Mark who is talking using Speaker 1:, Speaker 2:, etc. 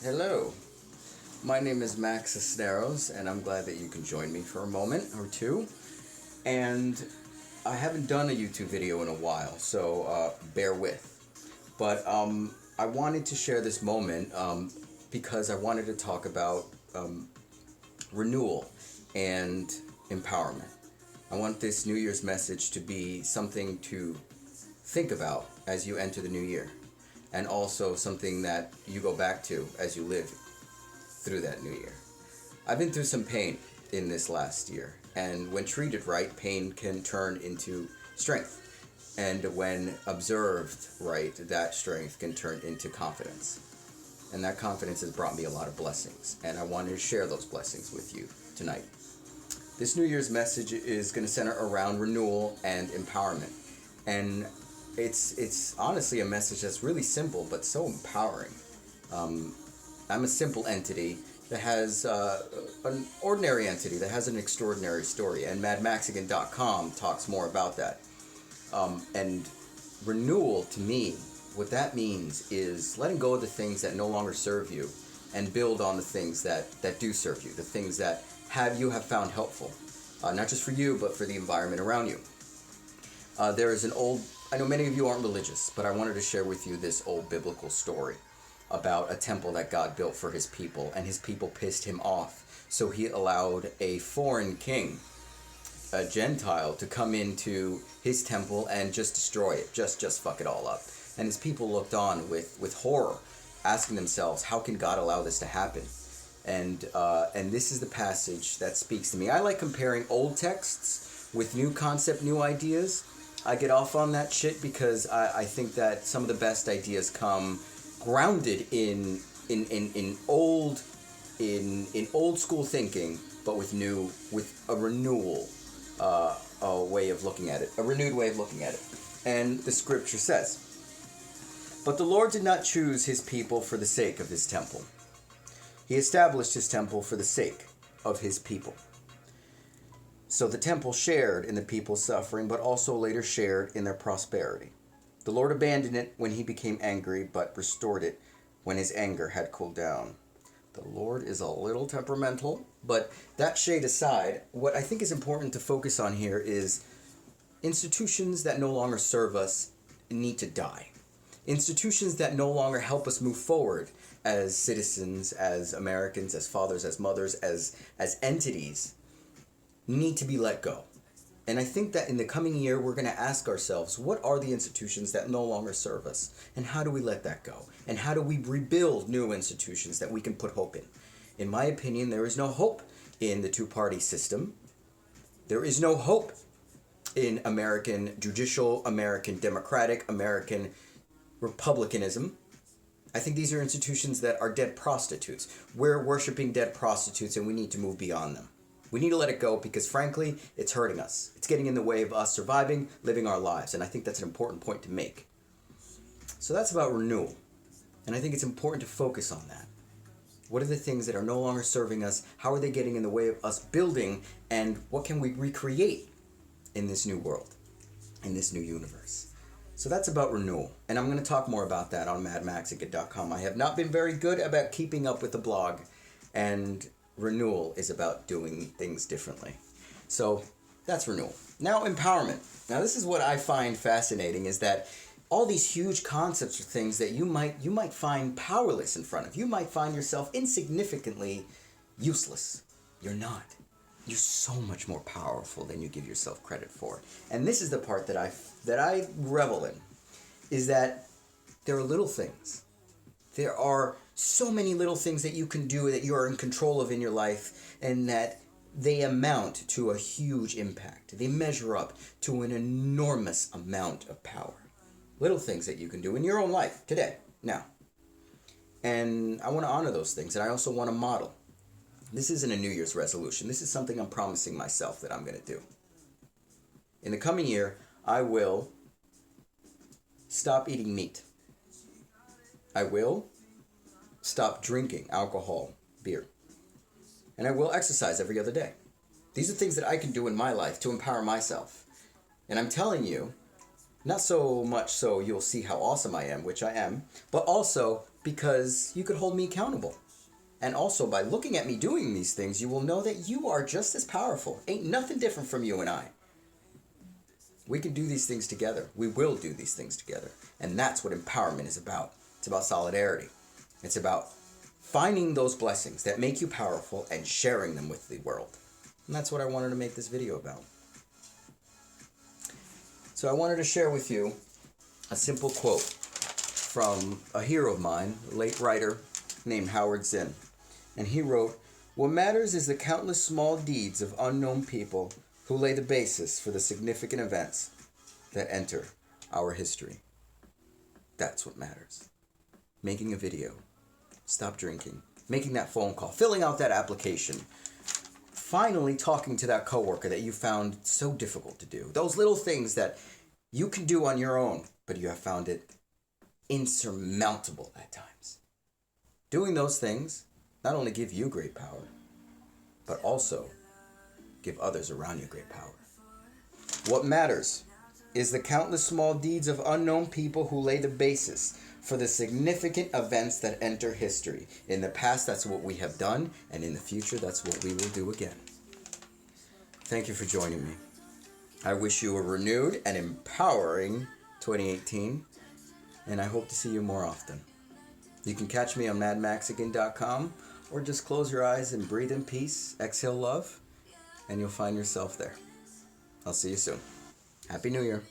Speaker 1: Hello, my name is Max Cisneros, and I'm glad that you can join me for a moment or two. And I haven't done a YouTube video in a while, so bear with. But I wanted to share this moment because I wanted to talk about renewal and empowerment. I want this New Year's message to be something to think about as you enter the new year, and also something that you go back to as you live through that new year. I've been through some pain in this last year, and when treated right, pain can turn into strength. And when observed right, that strength can turn into confidence. And that confidence has brought me a lot of blessings, and I wanted to share those blessings with you tonight. This New Year's message is going to center around renewal and empowerment. And it's honestly a message that's really simple but so empowering. I'm a simple entity that has an ordinary entity that has an extraordinary story, and madmaxican.com talks more about that. And renewal, to me, what that means is letting go of the things that no longer serve you and build on the things that do serve you, the things that you have found helpful, not just for you, but for the environment around you. There is I know many of you aren't religious, but I wanted to share with you this old biblical story about a temple that God built for his people, and his people pissed him off. So he allowed a foreign king, a Gentile, to come into his temple and just destroy it, just fuck it all up. And his people looked on with horror, asking themselves, how can God allow this to happen? And this is the passage that speaks to me. I like comparing old texts with new concept, new ideas. I get off on that shit because I think that some of the best ideas come grounded in old school thinking, but with a renewal way of looking at it, a renewed way of looking at it. And the scripture says, "But the Lord did not choose his people for the sake of his temple. He established his temple for the sake of his people." So the temple shared in the people's suffering, but also later shared in their prosperity. The Lord abandoned it when he became angry, but restored it when his anger had cooled down. The Lord is a little temperamental, but that shade aside, what I think is important to focus on here is institutions that no longer serve us need to die. Institutions that no longer help us move forward as citizens, as Americans, as fathers, as mothers, as entities, need to be let go. And I think that in the coming year, we're going to ask ourselves, what are the institutions that no longer serve us? And how do we let that go? And how do we rebuild new institutions that we can put hope in? In my opinion, there is no hope in the two-party system. There is no hope in American judicial, American democratic, American republicanism. I think these are institutions that are dead prostitutes. We're worshiping dead prostitutes, and we need to move beyond them. We need to let it go because, frankly, it's hurting us. It's getting in the way of us surviving, living our lives, and I think that's an important point to make. So that's about renewal, and I think it's important to focus on that. What are the things that are no longer serving us? How are they getting in the way of us building, and what can we recreate in this new world, in this new universe? So that's about renewal, and I'm going to talk more about that on madmaxican.com. I have not been very good about keeping up with the blog, and renewal is about doing things differently. So that's renewal. Now, empowerment. Now, this is what I find fascinating, is that all these huge concepts are things that you might find powerless in front of. You might find yourself insignificantly useless. You're not. You're so much more powerful than you give yourself credit for. And this is the part that I revel in, is that there are little things. There are so many little things that you can do that you are in control of in your life, and that they amount to a huge impact. They measure up to an enormous amount of power. Little things that you can do in your own life today, now. And I want to honor those things, and I also want to model. This isn't a New Year's resolution. This is something I'm promising myself that I'm going to do. In the coming year, I will stop eating meat. I will stop drinking alcohol, beer. And I will exercise every other day. These are things that I can do in my life to empower myself. And I'm telling you, not so much so you'll see how awesome I am, which I am, but also because you could hold me accountable. And also, by looking at me doing these things, you will know that you are just as powerful. Ain't nothing different from you and I. We can do these things together. We will do these things together. And that's what empowerment is about. It's about solidarity. It's about finding those blessings that make you powerful and sharing them with the world. And that's what I wanted to make this video about. So I wanted to share with you a simple quote from a hero of mine, a late writer named Howard Zinn. And he wrote, "What matters is the countless small deeds of unknown people who lay the basis for the significant events that enter our history." That's what matters. Making a video, stop drinking, making that phone call, filling out that application, finally talking to that coworker that you found so difficult to do. Those little things that you can do on your own, but you have found it insurmountable at times. Doing those things not only give you great power, but also give others around you great power. What matters is the countless small deeds of unknown people who lay the basis for the significant events that enter history. In the past, that's what we have done, and in the future, that's what we will do again. Thank you for joining me. I wish you a renewed and empowering 2018, and I hope to see you more often. You can catch me on madmaxican.com, or just close your eyes and breathe in peace, exhale love, and you'll find yourself there. I'll see you soon. Happy New Year.